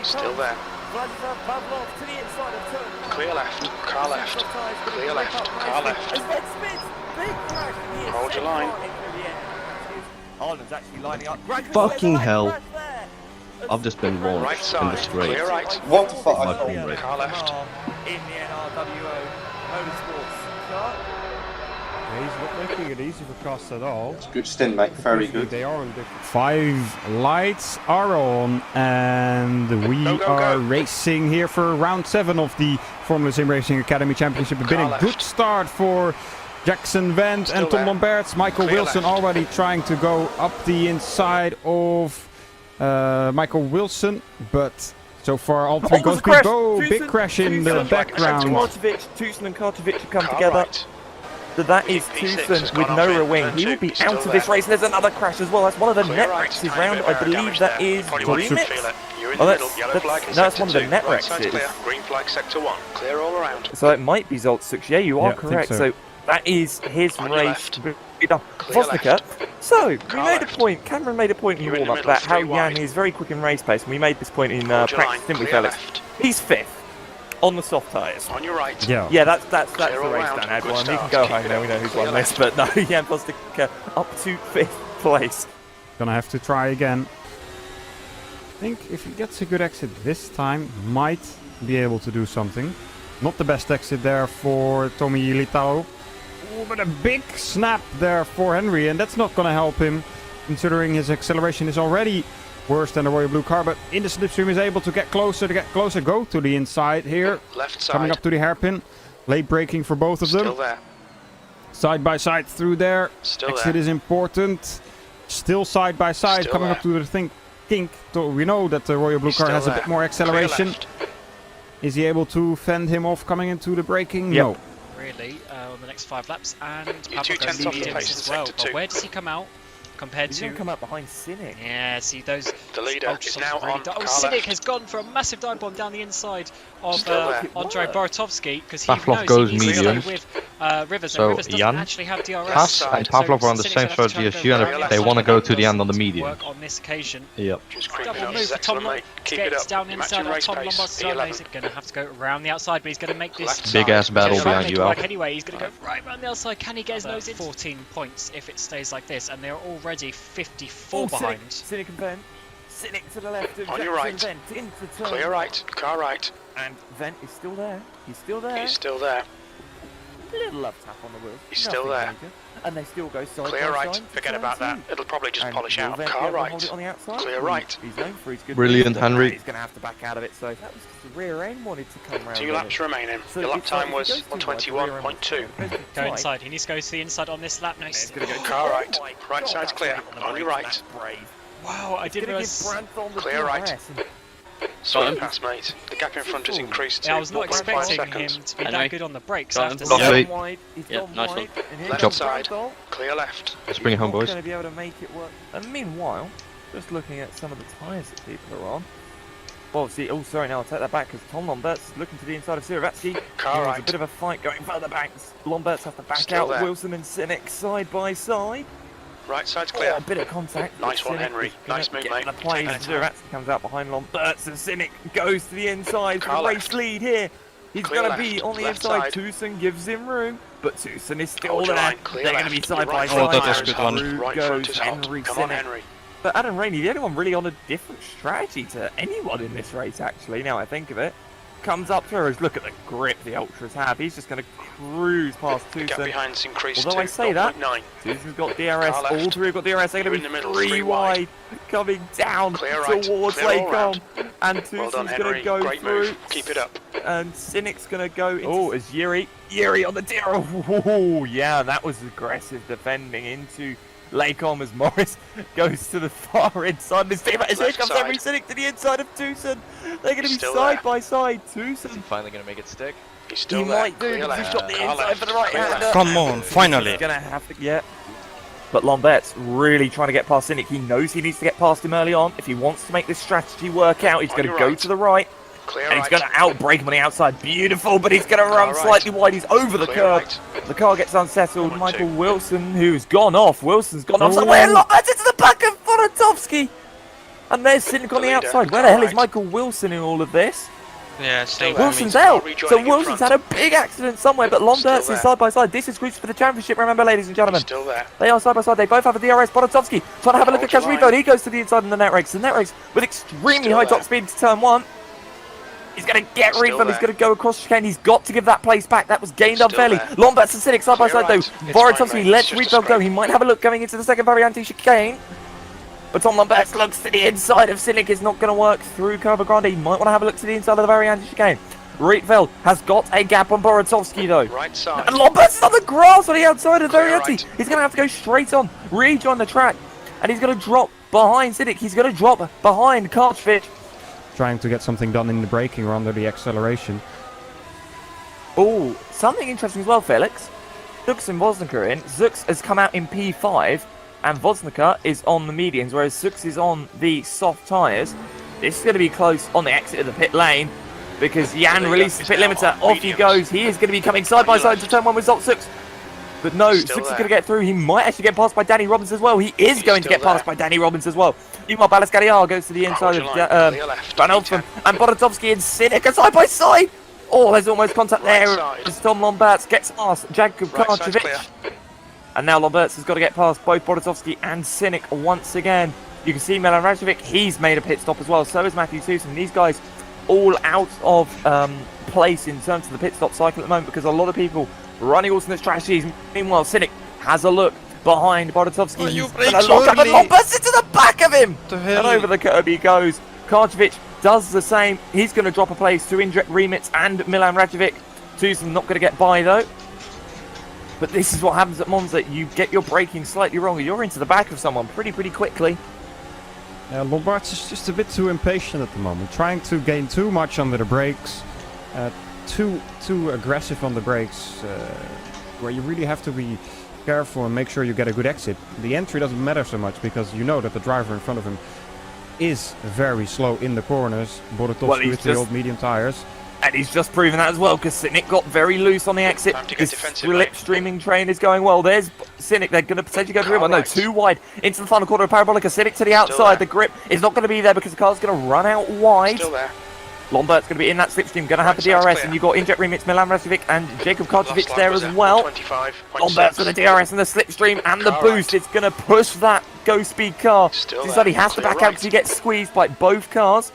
Still there. Clear left, car left. Clear left, car left. Hold your line. Fucking hell. I've just been wrong Right in side, the straight. clear right. What the fuck? My frame rate. Car left. In the NRWO Motorsports car. Yeah, he's not making it easy for Cost at all. Good stint, mate. Very good. They are on different. 5 lights are on, and we are racing here for round 7 of the Formula Sim Racing Academy Championship. It's been a good start for Jackson Vent and Tom Lamberts. Michael Wilson already trying to go up the inside of Michael Wilson, but so far all three goes speed. Oh, big crash in the background. Tucson and Kartovic have come together. So that is Tucson with no rear wing. He will be out of this race. There's another crash as well. That's one of the net wrecks round. I believe that is Remix. Oh, that's one of the net wrecks. Green flag sector 1. Clear all around. So it might be Zoltsuk. Yeah, you are correct. So that is his race. Vosnica. So, we made a point, Cameron made a point in the warm-up about how Jan is very quick in race pace, and we made this point in practice, didn't we, Felix? He's 5th on the soft tyres. On your right. Yeah, that's the race Dan had one. You can go home now, we know who's won this, but no, Jan Vosnica up to 5th place. Gonna have to try again. I think if he gets a good exit this time, might be able to do something. Not the best exit there for Tommy Litao. Oh, but a big snap there for Henry, and that's not going to help him, considering his acceleration is already worse than the Royal Blue car. But in the slipstream is able to get closer, go to the inside here. Left side. Coming up to the hairpin. Late braking for both of them. Still there. Side by side through there. Still Exit there. is important. Still side by side, Still coming there. up to the kink. We know that the Royal Blue car has a bit more acceleration. Is he able to fend him off coming into the braking? Yep. No. Really, on the next 5 laps, and You're 2/10 off the pace in as well. sector 2. But where does he come out compared He's to? going to come out behind Cynic. Yeah, see those. The leader is now on car Cynic left. has gone for a massive dive bomb down the inside of Still there. Andrei Baratovsky because he Pavlov knows goes he needs to medium. go with Rivers, So and Rivers doesn't Jan, actually have DRS. Haas and Pavlov are on the same strategy as you, and they want to go to the end on the medium. Work on this occasion. Yep. Just creeping Double up. move for Tom Excellent, mate. Keep Gets it up. down You're inside matching of race Tom pace. Lombard's zone. He's going to have to go around the outside, but he's going to make this Left Big ass battle Just behind make you, it Al. work anyway. He's going to go right around the outside. Can he get his nose in? 14 points if it stays like this, and they're already 54 behind. Cynic and Vent. Cynic to the left of On your right. Jackson Vent into turn. Clear right, car right. And Vent is still there. He's still there. He's still there. Little love tap on the wheel. He's still there. Major. And they still go side Clear by right, side to forget turn about that. 2. It'll probably just And polish will out. Vent be Car able to hold right. it on the outside? Clear right. He's known for his good Brilliant, movement. Henry. He's going to have to back out of it. So that was just the rear end wanted to come round. 2 laps remaining. Your lap time was 1:21.2. Go inside. He needs to go to the inside on this lap. He's Nice. going to go Car right. Right side's clear. On your right. Wow, I didn't realise. Clear right. Solid pass, mate. The gap in front has increased to Yeah, I was not 0.5 expecting him seconds. to be that good on the brakes. I have to Got say. it. Yeah, nice one. Left side. Clear left. Let's bring it home, boys. Going to be able to make it work. And meanwhile, just looking at some of the tyres that people are on. Well, see, oh, sorry, now I'll take that back because Tom Lamberts is looking to the inside of Siravatsky. Car There's right. a bit of a fight going further back. Lamberts have to back Still out. there. Wilson and Cynic side by side. Right side's Oh, clear. a bit of contact. Nice one, Cynic Henry. is gonna Nice move, get mate. The play. Take your time. Siravatsky comes out behind Lamberts and Cynic goes to the inside for Car the race left. lead here. He's Clear going to be left. on the Left inside. side. Tucson gives him room, but Tucson is still Hold your there. line. Clear They're going to be left. side Your by right side. front that was tyre good is one. hot. Through Right front goes is hot. Henry Come on, Cynic. Henry. But Adam Rainey, the only one really on a different strategy to anyone in this race, actually, now I think of it. Comes up to us, look at the grip the Ultras have. He's just going to cruise past The gap Tucson. behind's increased Although to I say that, 0.9. Tucson's got DRS, Car left. all three have got DRS. They're You're going in to the be middle, 3 3 wide, coming down Clear right. towards Clear all Lakecom. round. And Well done, Tucson's going Henry. to go Great through. move. Keep it up. And Cynic's going to go into... Oh, it's Yuri on the DRS. Oh, yeah, that was aggressive defending into Lakecom as Morris goes to the far inside of his team. Here Left comes side. Henry Cynic to the inside of Tucson. They're going to be Still side there. by side. Tucson, Finally going to make it stick. He's still he there. might do. Clear Because he's left. got the Car inside left. for the right Clear hand. left. Come on, finally. He's going to have to, yeah. But Lambert's really trying to get past Cynic. He knows he needs to get past him early on. If he wants to make this strategy work out, he's On going to your go right. to the right. Clear And he's right. going to outbrake him on the outside. Beautiful, but he's going to run right. slightly wide. He's over the Clear curb. right. The car gets unsettled. 1-2. Michael Wilson, who's gone off. Wilson's gone off Oh. somewhere. Lambert's into the back of Bonatovsky. And there's Cynic on the outside. Where the hell is Michael Wilson in all of this? Yeah, stay Wilson's out. So Wilson's had a big accident somewhere, but Lombert's is side by side. This is crucial for the championship, remember, ladies and gentlemen. Still there. They are side by side. They both have a DRS. Bonatovsky trying to have a look at Kazrivo. He goes to the inside in the net race. The net race with extremely high top speed to turn 1. He's going to get refund. He's going to go across chicane. He's got to give that place back. That was gained unfairly. Lombert's and Cynic side by side though. Bonatovsky lets Refeld go. He might have a look going into the second variante chicane. But Tom Lomberts looks to the inside of Cynic. Is not going to work through Curva Grande. He might want to have a look to the inside of the variante chicane. Rietveld has got a gap on Borodovsky though. Right side. And Lomberts is on the grass on the outside of the variante. Right. He's going to have to go straight on, rejoin the track. And he's going to drop behind Cynic. He's going to drop behind Karchvich. Trying to get something done in the braking or under the acceleration. Oh, something interesting as well, Felix. Zux and Woznica are in. Zux has come out in P5, and Woznica is on the mediums, whereas Zux is on the soft tyres. This is going to be close on the exit of the pit lane, because Jan releases the pit limiter. Off he goes. He is going to be coming side by side to turn 1 with Zux. But no, Zux is going to get through. He might actually get past by Danny Robbins as well. He is going to get past by Danny Robbins as well. Meanwhile, Ballas Galliard goes to the inside of Van Eltman. And Bonatovsky and Cynic are side by side. Oh, there's almost contact there as Tom Lomberts gets past Jacob Karchevich. And now Lomberts has got to get past both Bonatovsky and Cynic once again. You can see Milan Rajovic, he's made a pit stop as well. So is Matthew Susan. These guys all out of place in terms of the pit stop cycle at the moment because a lot of people running alternate strategies. Meanwhile, Cynic has a look behind Bonatovsky. He's going to lock up and Lomberts into the back of him. And over the curb he goes. Karchevich does the same. He's going to drop a place to Indrek Remitz and Milan Rajovic. Susan not going to get by though. But this is what happens at Monza. You get your braking slightly wrong. You're into the back of someone pretty quickly. Lomberts is just a bit too impatient at the moment. Trying to gain too much under the brakes. Too aggressive on the brakes. Where you really have to be careful and make sure you get a good exit. The entry doesn't matter so much because you know that the driver in front of him is very slow in the corners. Bonatovsky with the old medium tyres. And he's just proven that as well because Cynic got very loose on the exit. This slipstreaming train is going well. There's Cynic. They're going to potentially go through him. No, too wide into the final quarter of Parabolica. Cynic to the outside. The grip is not going to be there because the car's going to run out wide. Still there. Lombert's going to be in that slipstream, going to have the DRS, and you've got Indrek Remitz, Milan Rajovic, and Jacob Karchevich there as well. Lombert's with the DRS and the slipstream and the boost. It's going to push that go speed car. He has to back out because he gets squeezed by both cars.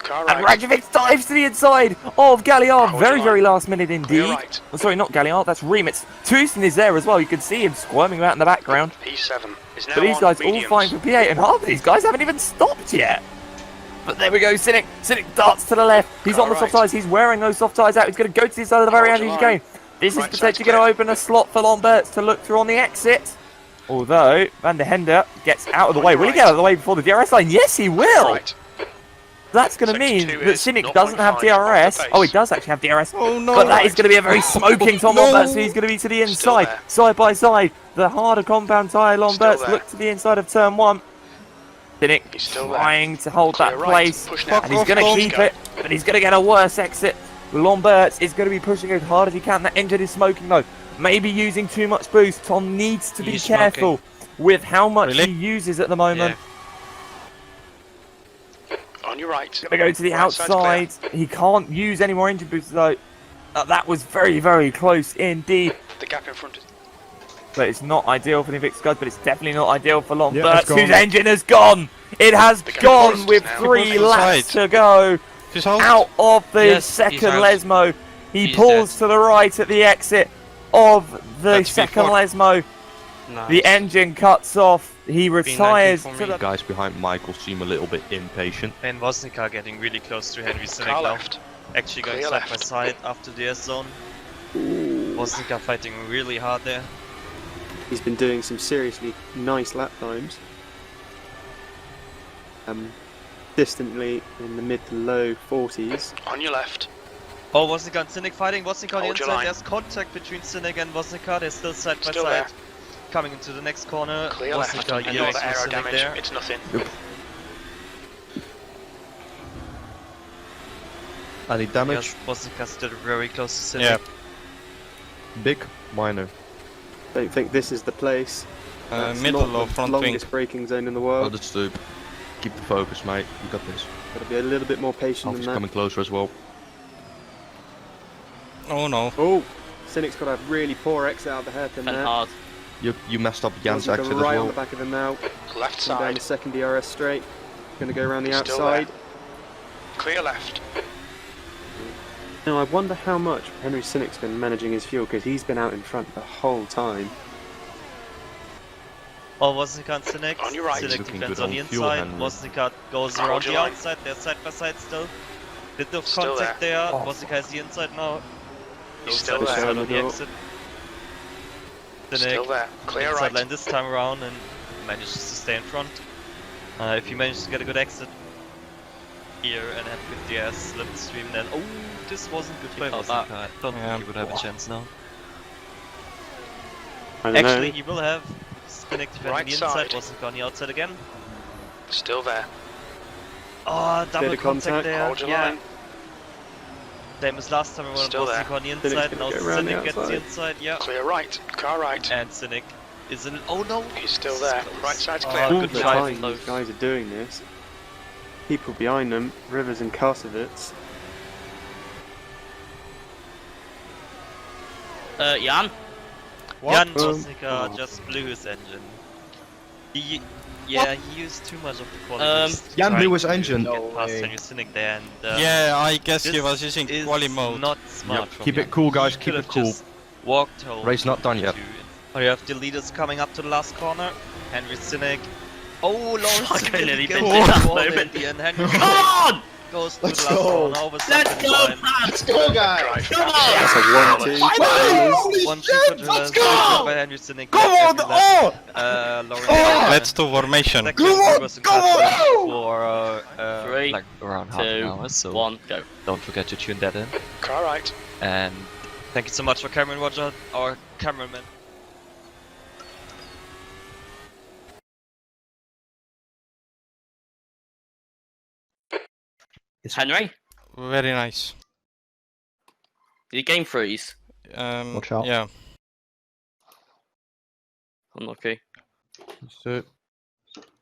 And Rajovic dives to the inside of Galliard. Very last minute indeed. Oh, sorry, not Galliard, that's Remitz. Tucson is there as well. You can see him squirming about in the background. P7 is now but these guys all fine for P8, and half of these guys haven't even stopped yet. But there we go, Cynic. Cynic darts to the left. He's on the soft tyres. He's wearing those soft tyres out. He's going to go to the side of the variante chicane. This is potentially going to open a slot for Lomberts to look through on the exit. Although, Van der Hende gets out of the way. Will he get out of the way before the DRS line? Yes, he will. That's going to mean that Cynic doesn't have DRS. Oh, he does actually have DRS. Oh, no. But that is going to be a very smoking Tom Lomberts. So he's going to be to the inside, side by side. The harder compound tyre Lomberts look to the inside of turn 1. Cynic trying to hold that place, and he's going to keep it, but he's going to get a worse exit. Lomberts is going to be pushing as hard as he can. That engine is smoking though. Maybe using too much boost. Tom needs to be careful with how much he uses at the moment. On your right. Going to go to the outside. He can't use any more engine boost though. That was very close indeed. The gap in front is... But it's not ideal for the Invictus guys, but it's definitely not ideal for Lomberts, whose engine has gone. It has gone with 3 laps to go. Out of the second Lesmo. He pulls to the right at the exit of the second Lesmo. Nice. The engine cuts off. He retires. To the guys behind Michael seem a little bit impatient. And Woznica getting really close to Henry Cynic now. Actually going side by side after the S zone. Woznica fighting really hard there. He's been doing some seriously nice lap times. Distantly in the mid to low 40s. On your left. Oh, Woznica and Cynic fighting. Woznica on the inside. There's contact between Cynic and Woznica. They're still side by side. Coming into the next corner. Clear left. Another aero damage. There. It's nothing. Any damage? Yes, Woznica still very close to Cynic. Yeah. Big, minor. Don't think this is the place. Middle of front wing. Longest braking zone in the world. Understood. Keep the focus, mate. You got this. Got to be a little bit more patient Alfie's than that. coming closer as well. Oh no. Oh, Cynic's got a really poor exit out of the hairpin there. hard. You messed up Jan's Wasn't exit as right on well. the back of him now. Left Down side. the second DRS straight. Going to go around the Still outside. there. Clear left. Now I wonder how much Henry Cynic's been managing his fuel, because he's been out in front the whole time. Oh, Wozniak and Cynic. On your right. Cynic Looking defends good on the on fuel, inside. Henry. Wozniak goes Hold around your the line. outside. They're side by side still. Bit of Still contact there. there. Oh. Wozniak has the inside now. He's Goes still side by there. side on the Still exit. Still Cynic there. Clear inside right. line this time around and manages to stay in front. If he manages to get a good exit here and have 50s slipstream, then oh, this wasn't good play. Wozniak. I don't think he would have a chance now. I don't Actually, know. he will have Cynic defending Right the inside. side. Wozniak on the outside again. Still there. Oh, double Bit of contact contact. there. Hold your Yeah. line. Same as last time, everyone Still was there. on the Cynic's inside, gonna now go around the Cynic gets the outside. inside, yeah. Clear right. Car right. And Cynic is in. Oh no! He's still there. Right side's Oh, clear. All good the try time from those. these guys are doing this. People behind them, Rivers and Karsovitz. Jan? Jan Um, Wozniak just blew his engine. He used too much of the quality. Jan trying blew his to engine. Get past Henry Cynic there, and Yeah, I guess he this was using is quali mode. not smart. from Keep Jan. it cool, guys. He Keep could it have cool. just walked home. Race not done yet. Oh, you have the leaders coming up to the last corner. Henry Cynic. Oh, Lawrence Fucking Cynic nearly gets been the that wall moment. in the end. Henry Come on! goes to the Let's last go. corner over Let's second go, time. Pat! Let's go, guys! Drive. Come on! That's a 1-2. Holy One shit, super let's drill go! by Henry Cynic. Come on! Oh! Lawrence Let's do formation. second, Come on, was in come on! custody for 3, like around half an 2, hour. So 1, go. don't forget to tune that in. Car right. And thank you so much for Cameron Roger, our cameraman. Henry? Very nice. Did you game freeze? Watch out. Yeah. Unlucky. So,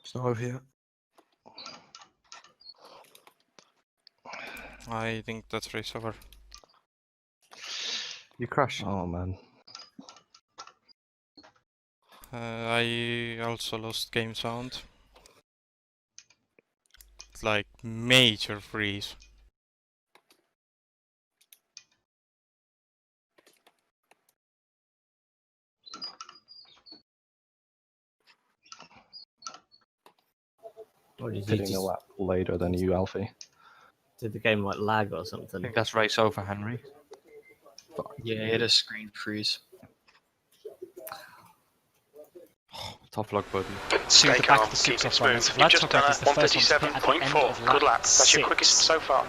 it's not over here. I think that's race over. You crash. Oh man. I also lost game sound. It's like major freeze. Or did you Hitting just, a lap later than you, Alfie. did the game like lag or something? that's race over, Henry. Yeah, Hit a screen freeze. Top lock button. To Stay the back calm. of the Keep it Supersoft smooth. runners. You've Vlad just done Toprak a is the first one to hit at the end 137.4. of Good lap lap. That's your 6. quickest so far.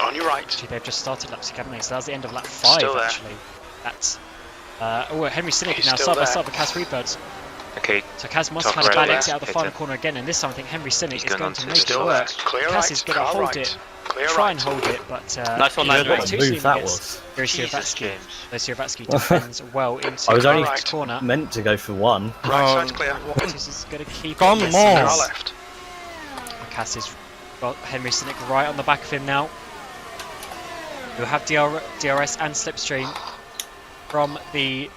On your right. Actually, they've just started lap 6, haven't they? So that was the end of lap 5, Still there. actually. That's... Henry Cynic He's now still side by there. side with Kaz Rebirds. Okay. So Kaz must Top have had a right bad there. exit out of the Hit final it. corner again, and this time I think Henry Cynic He's is going going to on make to it Still there. work. Clear Kaz right. is going to Car hold right. it, Clear try right. and hold it, but... Nice one, Yeah, Henry. what a move that was. Jesus, James. Sieravatsky defends well into I was the only next corner. meant to go for one. Right side's clear. This is going to keep Come it. on. Yes, Car it left. is. Cass is got Henry Cynic right on the back of him now. Who have DRS and Slipstream from the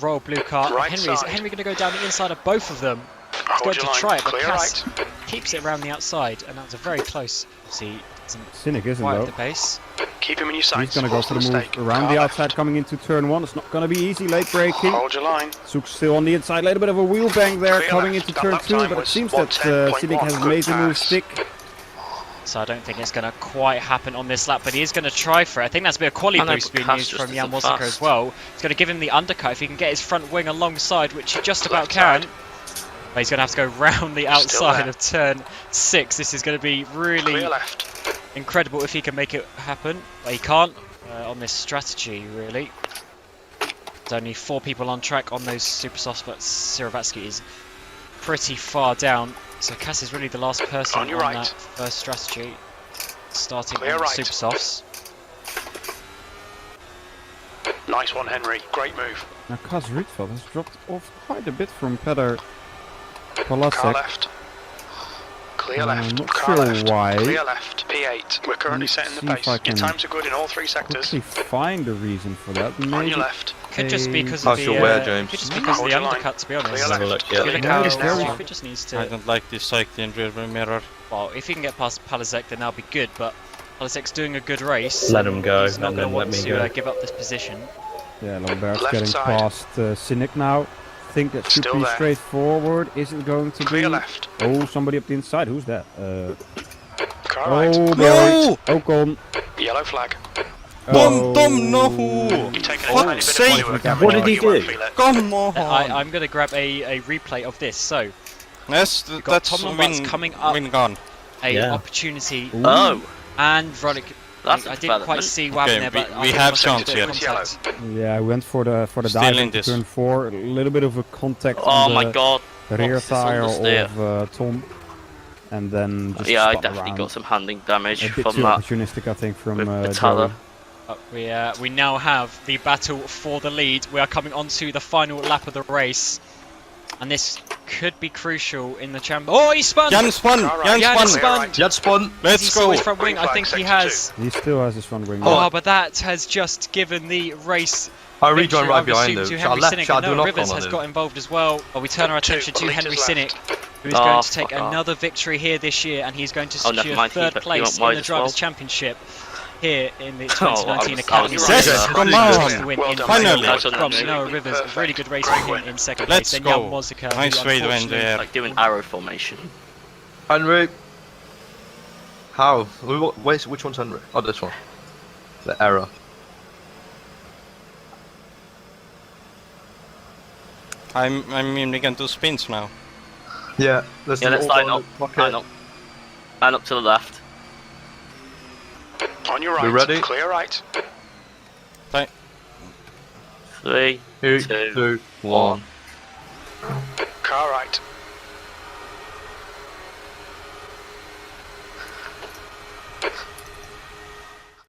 Royal Blue car. Right Henry, is side. Henry going to go down the inside of both of them? He's Hold going your to line. try it, but Clear Cass right. keeps it around the outside, and that was a very close. See, Cynic isn't quite though. at the pace. Keep him in your sights. He's gonna go for the move Mistake. around Car the left. outside coming into turn 1. It's not gonna be easy, late braking. Hold your line. Zook's still on the inside, little bit of a wheel bang there Clear coming left. into That turn lap 2, time but it was seems that 110.1. Cynic has Good made the move pass. stick. So I don't think it's going to quite happen on this lap, but he is going to try for it. I think that's a bit of quality I know, boost but being Cass used just from Jan isn't Wozniak fast. as well. It's going to give him the undercut if he can get his front wing alongside, which he just about Left can. side. But he's going to have to go round the Still outside there. of turn 6. This is going to be really Clear left. incredible if he can make it happen. But he can't on this strategy, really. There's only 4 people on track on those super softs, but Sieravatsky is pretty far down. So Cass is really the last person On on your right. that first strategy, starting Clear on the right. super softs. Nice one, Henry. Great move. Now Kaz Rietveld has dropped off quite a bit from Petter Car Polasek. left. Clear left. Not Car sure left. why. Clear left. P8. We're currently Let's setting the see if pace. I Your can times are good in all 3 sectors. Quickly find a reason for that. On Maybe your left. Could just be because of How's the your wear, James? could just because of the Hold your line. undercut, to be honest. Clear Have a left. look, yeah. Look Clear how left now. if it just needs I to. don't like this cycle in rear mirror. Well, if he can get past Palasek, then that'll be good. But Palasek's doing a good race. Let him go, He's not and going then to let want me to go. give up this position. Yeah, Lambert's Left getting side. past Cynic now. I think that should Still be there. straightforward. Is it going to Clear be? left. Oh, somebody up the inside. Who's that? Car right. Oh, No! Ocon. Yellow flag. Tom, no! You're taking a Fuck's tiny bit of sake. bodywork. What did he You won't do? feel it. Come on! I'm going to grab a replay of this. So, Yes, You've got that's Tom win, Lombards coming up. win gone. a Yeah. opportunity. Oh, And Vrolik. that's I a didn't quite development. see what happened Okay, there, but we I think have must have chance been here. contact. Yeah, I went for the Still dive in into this. turn 4. A little bit of a contact Oh on my the god. rear What's this tire understeer? of Tom. And then just Yeah, I spun definitely around. got some handling damage A bit from too that. opportunistic, I think, from With Joey. Batalla. We now have the battle for the lead. We are coming onto the final lap of the race, and this could be crucial in the chamber. Oh, he spun! Jan spun! Jan Jan spun! spun! Jet spawn. Is he Let's still go! his front wing? Green I think flag, he sector has. He still has his front wing. Oh, but that has just given the race. I rejoined right victory, I behind would him. assume, to So I Henry left, Sinek, shall I and do Noah knock Rivers on has him? got involved as well. Well, we turn our attention to Henry litres Sinek, left. who is going to fuck take off. another victory here this year, and he's going to Oh, never secure mind, third he place went in wide the as Drivers' well. Championship here in the Oh, I 2019 was Academy. right. Yes, Yeah. come Goes on! to win Well in done. Finally. That's on from that. Noah Rivers. A really good race for him in second Let's place. Then Jan go. Mozika, Nice who straight wind unfortunately there. Like doing arrow formation. Henry. How? Wait, which one's Henry? Oh, this one. The error. I'm mimicking can do spins now. Yeah, let's Yeah, let's line up. Okay. Line up. Line up to the left. On your right. We ready? Clear right. 3, 3, 2, 2, 1. Car right.